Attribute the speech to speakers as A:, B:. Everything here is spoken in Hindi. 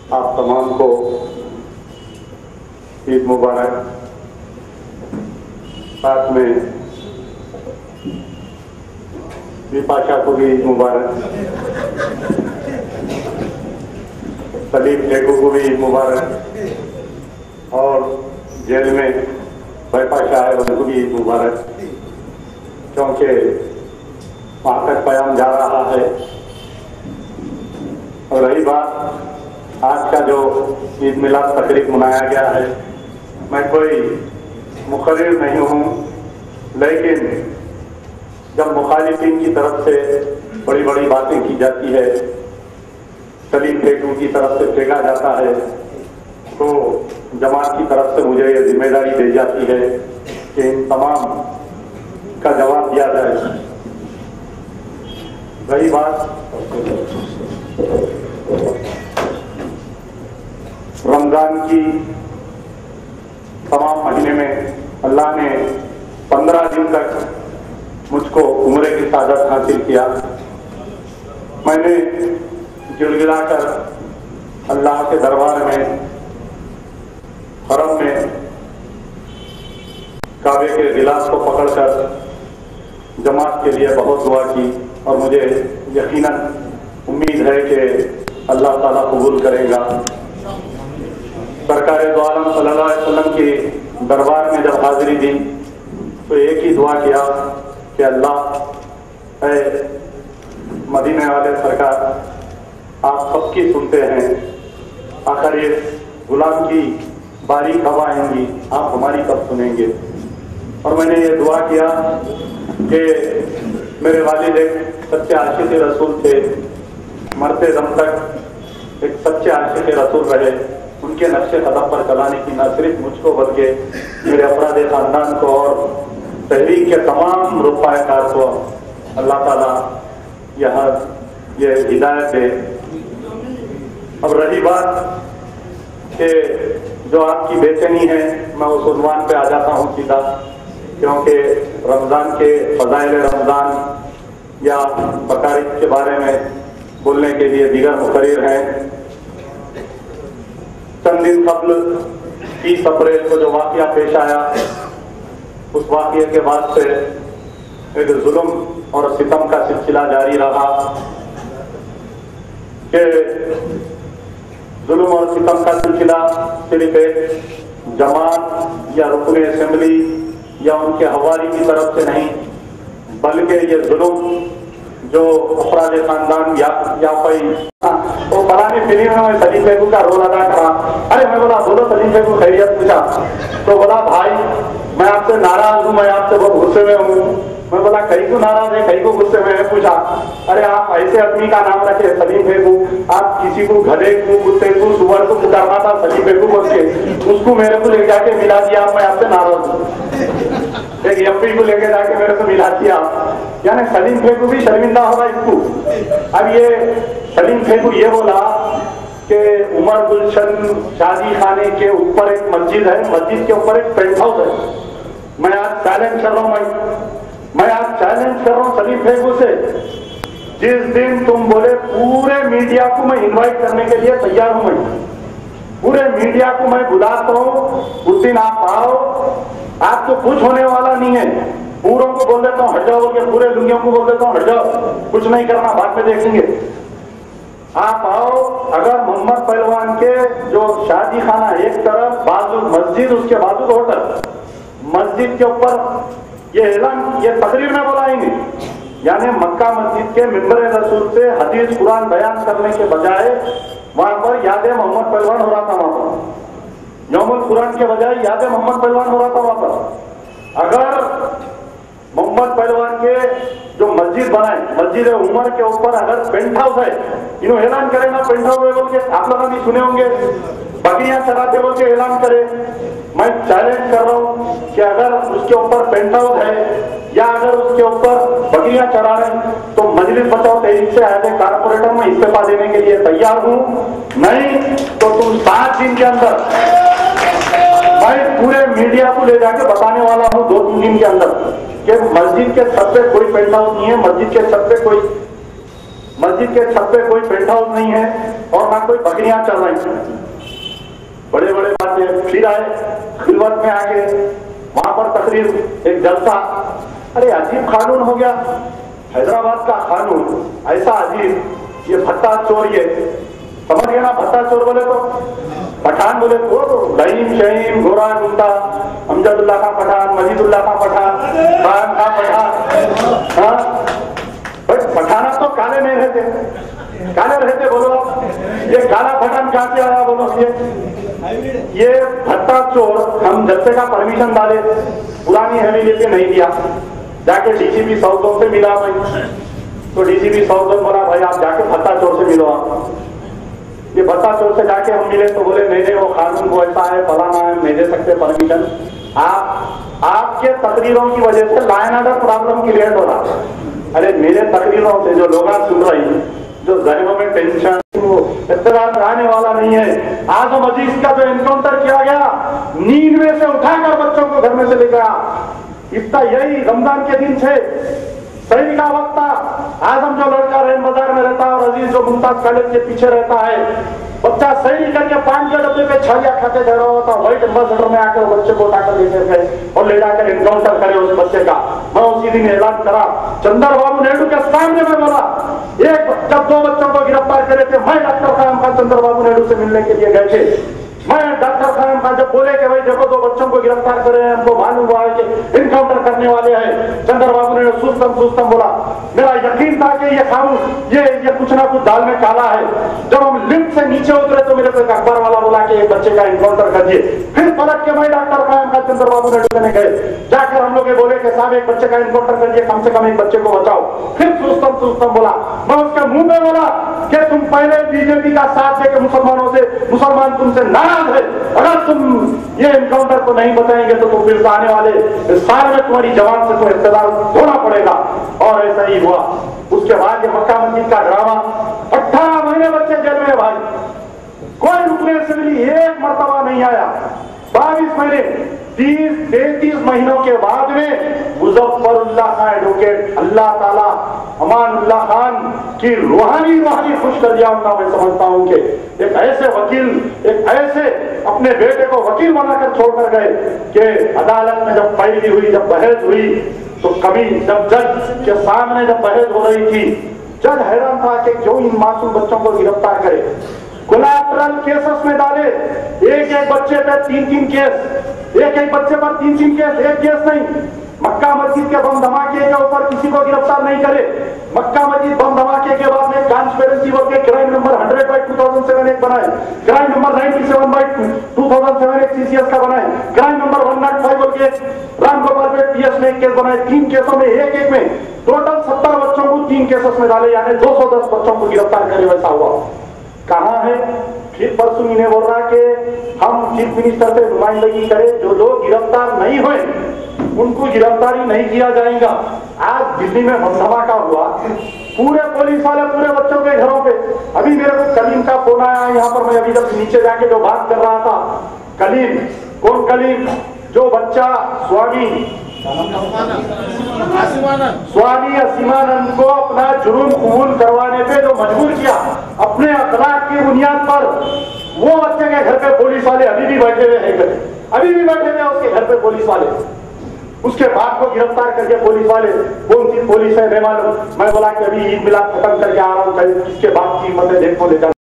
A: आप तमाम को ईद मुबारक। साथ में विपाशा को भी ईद मुबारक, सलीम टेकू को भी ईद मुबारक और जेल में विपाशा है उनको भी ईद मुबारक, क्योंकि वहाँ तक प्याम जा रहा है। और रही बात आज का जो ईद मिलाद तकरीब मनाया गया है, मैं कोई मुकर्रिर नहीं हूँ, लेकिन जब मुखालिफिन की तरफ से बड़ी बड़ी बातें की जाती है, सलीम टेकू की तरफ से फेंका जाता है, तो जमात की तरफ से मुझे ये जिम्मेदारी दी जाती है कि इन तमाम का जवाब दिया जाए। रही बात रमजान की, तमाम महीने में अल्लाह ने 15 दिन तक मुझको उम्रे की सादत हासिल किया। मैंने गिड़गिड़ाकर अल्लाह के दरबार में, हरम में काबे के गिलास को पकड़कर जमात के लिए बहुत दुआ की और मुझे यकीनन उम्मीद है कि अल्लाह ताला कबूल करेगा। सरकार दो आलम सल्लल्लाहु अलैहि वसल्लम के दरबार में जब हाजिरी दी तो एक ही दुआ किया कि अल्लाह है मदीने वाले सरकार, आप सबकी सुनते हैं, आखिर ये गुलाम की बारी कब आएंगी, आप हमारी कब सुनेंगे। और मैंने ये दुआ किया कि मेरे वालिद एक सच्चे आशिक रसूल थे, मरते दम तक एक सच्चे आशिक रसूल रहे, उनके नक्शे कदम पर चलाने की न सिर्फ मुझको बल्कि मेरे अफराद खानदान को और तहरीक के तमाम रुफ़ाएकार को अल्लाह ताला ये हिदायत दे। अब रही बात कि जो आपकी बेचैनी है, मैं उस उन्वान पे आ जाता हूँ सीधा, क्योंकि रमज़ान के फ़ज़ाइल रमज़ान या बकारीद के बारे में बोलने के लिए दीगर मुकर्रिर हैं। चंद दिन कबल 30 अप्रैल को जो वाक़या पेश आया, उस वाक़ये के बाद से एक जुल्म और सितम का सिलसिला जारी रहा कि जुल्म और सितम का सिलसिला सिर्फ एक जमात या रुकन असेंबली या उनके हवाली की तरफ से नहीं, बल्कि ये जुल्म जो अफराद खानदान या कोई वो फलानी फिल्म में सलीम टेकू का रोल अदा करा। अरे मैं बोला बोलो सलीम टेकू खैरियत पूछा, तो बोला भाई मैं आपसे नाराज हूँ, मैं आपसे बहुत गुस्से में हूँ। मैं बोला कहीं को नाराज है, कहीं को गुस्से में है। पूछा अरे आप ऐसे आदमी का नाम रखे सलीम टेकू, आप किसी को गधे को, कुत्ते को, सुअर को पुकारना था सलीम टेकू बोल के, उसको मेरे को ले जाके मिला दिया, मैं आपसे नाराज हूँ। एक एमपी को लेके जाके मेरे से मिला दिया, यानी सलीम टेकू भी शर्मिंदा होगा इसको। अब ये सलीम टेकू ये बोला कि उमर गुलशन शादी खाने के ऊपर एक मस्जिद है, मस्जिद के ऊपर एक पेंट हाउस है। मैं आज चैलेंज कर रहा हूँ, मैं आज चैलेंज कर रहा हूँ सलीम टेकू से, जिस दिन तुम बोले पूरे मीडिया को मैं इनवाइट करने के लिए तैयार हूं, मैं पूरे मीडिया को मैं बुलाता हूं, उस दिन आप आओ। आपको कुछ होने वाला नहीं है, पूरों को बोल देता हूँ हट जाओ, बोल पूरे दुनिया को बोल देता हूँ हट जाओ, कुछ नहीं करना, बाद में देखेंगे। आप आओ। अगर मोहम्मद पहलवान के जो शादी खाना एक तरफ, बाजू मस्जिद, उसके बाजू होटल, मस्जिद के ऊपर ये ऐलान, ये तकरीर में बुलाएंगे, यानी मक्का मस्जिद के मिंबर रसूल से हदीस कुरान बयान करने के बजाय वहां पर याद मोहम्मद पहलवान हो रहा था। वहां पर यौमुल कुरान के बजाय याद मोहम्मद पहलवान हो रहा था। वहां पर अगर मोहम्मद पहलवान के जो मस्जिद बनाए, मस्जिद उमर के ऊपर अगर पेंट हाउस है, इन्होंने ऐलान करे ना पेंट हाउस है बोल के, आप लोग भी सुने होंगे, बकरियां चराते बोल के ऐलान करे। मैं चैलेंज कर रहा हूं कि अगर उसके ऊपर पेंट हाउस है या अगर उसके ऊपर बकरियां चरा रहे तो मजलिस बचाओ तहरीक से एज ए कारपोरेटर में इस्तीफा देने के लिए तैयार हूं। नहीं तो तुम 7 दिन के अंदर, मैं पूरे मीडिया को ले जाके बताने वाला हूं 2-3 दिन के अंदर कि मस्जिद के छत पे कोई पेंट हाउस नहीं है, मस्जिद के छत पे कोई मस्जिद के छत पे कोई पेंट हाउस नहीं है और ना कोई बकरियां चल रही हैं। बड़े बड़े बातें फिर आए खिलवत में आके वहां पर तकरीर एक जलसा। अरे अजीब कानून हो गया हैदराबाद का कानून, ऐसा अजीब। ये भत्ता चोर, ये समझ गया ना, भत्ता चोर बोले तो पठान बोले तो रहीम शहीम गोरा गुंडा अमजदुल्ला का पठान, मजीदुल्ला का पठान, खान का पठान। हाँ पठाना तो काले नहीं रहते, काले रहते बोलो। ये काला पठान कहां से आया बोलो? ये भत्ता चोर हम जत्थे का परमिशन डाले, पुरानी हवेली के नहीं दिया, जाके डीसीपी साउथ से मिला मैं, तो डीसीपी साउथ बोला भाई आप जाके भत्ता चोर से मिलो। आप ये भत्ता चोर से जाके हम मिले तो बोले नहीं वो कानून को ऐसा है फलाना है, नहीं दे सकते परमिशन। आपके तकरीरों की वजह से law and order problem create हो रहा। अरे मेरे तकरीरों से जो लोग सुन रही, जो जहनों में टेंशन, वो इत्तेफाक आने वाला नहीं है। आजम अजीज का जो एनकाउंटर किया गया, नींद में से उठाकर बच्चों को घर में से ले गया। इसका यही रमजान के दिन से सही का वक्त था। आजम जो लड़का रैन बाजार में रहता है और अजीज जो मुमताज कॉलेज के पीछे रहता है, बच्चा सही करके पान के डब्बे पे छालिया खाते जा रहा होता, व्हाइट एम्बेसडर में आकर बच्चे को उठाकर लेकर गए और ले जाकर एनकाउंटर करे उस बच्चे का। मैं उसी दिन ऐलान करा, चंद्रबाबू नायडू के सामने में बोला, जब 2 बच्चों को गिरफ्तार करे थे, मैं डॉक्टर खान खान चंद्रबाबू नायडू से मिलने के लिए गए थे। मैं डॉक्टर खान खान जब बोले कि भाई देखो 2 बच्चों को गिरफ्तार करे हैं, हमको मालूम हुआ है कि इनकाउंटर करने वाले हैं, चंद्रबाबू ने सुस्तम बोला। मेरा यकीन था कि ये कानून ये कुछ ना कुछ दाल में काला है। जब हम लिफ्ट से नीचे उतरे तो मेरे को एक अखबार वाला बोला कि एक बच्चे का इनकाउंटर कर दिए। फिर पलट के मैं डॉक्टर खान खान चंद्रबाबू नायडू ने गए, जाकर हम लोग बोले कि साहब एक बच्चे का इनकाउंटर कर दिए, कम से कम एक बच्चे को बचाओ। फिर सुस्तम बोला। मैं उसके मुंह में बोला कि तुम पहले बीजेपी का साथ देके मुसलमानों से, मुसलमान तुमसे नाराज है, अगर तुम ये एनकाउंटर को नहीं बताएंगे तो तुम फिर आने वाले साल में तुम्हारी जवान से तो इख्तियार होना पड़ेगा। और ऐसा ही हुआ। उसके बाद ये मक्का मस्जिद का ड्रामा, 18 महीने बच्चे जेल में भाई, कोई रुकने असेंबली एक मर्तबा नहीं आया। 22 महीने 30-33 महीनों के बाद में मुजफ्फरुल्लाह खान एडवोकेट, अल्लाह ताला अमानुल्लाह खान की रूहानी खुश कर दिया उनका। मैं समझता हूं कि एक ऐसे वकील, एक ऐसे अपने बेटे को वकील बनाकर छोड़कर गए कि अदालत में जब पैरवी हुई, जब बहस हुई, तो कभी जब जज के सामने जब बहस हो रही थी, जज हैरान था कि क्यों इन मासूम बच्चों को गिरफ्तार करे, कोलैटरल केसेस में डाले, एक बच्चे पे 3 केस, एक बच्चे पर 3 केस, एक केस नहीं। मक्का मस्जिद के बम धमाके के ऊपर किसी को गिरफ्तार नहीं करे। मक्का मस्जिद बम धमाके के बाद में कॉन्स्पिरेसी वर्क के क्राइम नंबर 100/2007 एक बनाए, क्राइम नंबर 97/2007 एक सीसीएस का बनाए, क्राइम नंबर 105 वर्क के राम गोपाल पेट पीएस में एक केस बनाए। 3 केसों में एक में टोटल 70 बच्चों को 3 केसेस में डाले, यानी 210 बच्चों को गिरफ्तार करे। वैसा हुआ कहां है? फिर परसों इन्हें बोल रहा कि हम चीफ मिनिस्टर से नुमाइंदगी करें, जो लोग गिरफ्तार नहीं हुए उनको गिरफ्तारी नहीं किया जाएगा। आज दिल्ली में धमाका हुआ, पूरे पुलिस वाले पूरे बच्चों के घरों पे। अभी मेरे को कलीम का फोन आया यहाँ पर, मैं अभी जब नीचे जाके जो बात कर रहा था, कलीम कौन कलीम? जो बच्चा स्वामी असीमानंद को अपना जुर्म कबूल करवाने पे जो मजबूर किया अपने अखलाक की बुनियाद पर, वो बच्चे के घर पे पुलिस वाले अभी भी बैठे हुए हैं, अभी भी बैठे हुए हैं उसके घर पे पुलिस वाले। उसके बाप को गिरफ्तार करके पुलिस वाले, कौन सी पुलिस है मैं मालूम। मैं बोला कि अभी ईद मिलाद खत्म करके आ रहा हूँ, किसके बाप की हिम्मत है देखो ले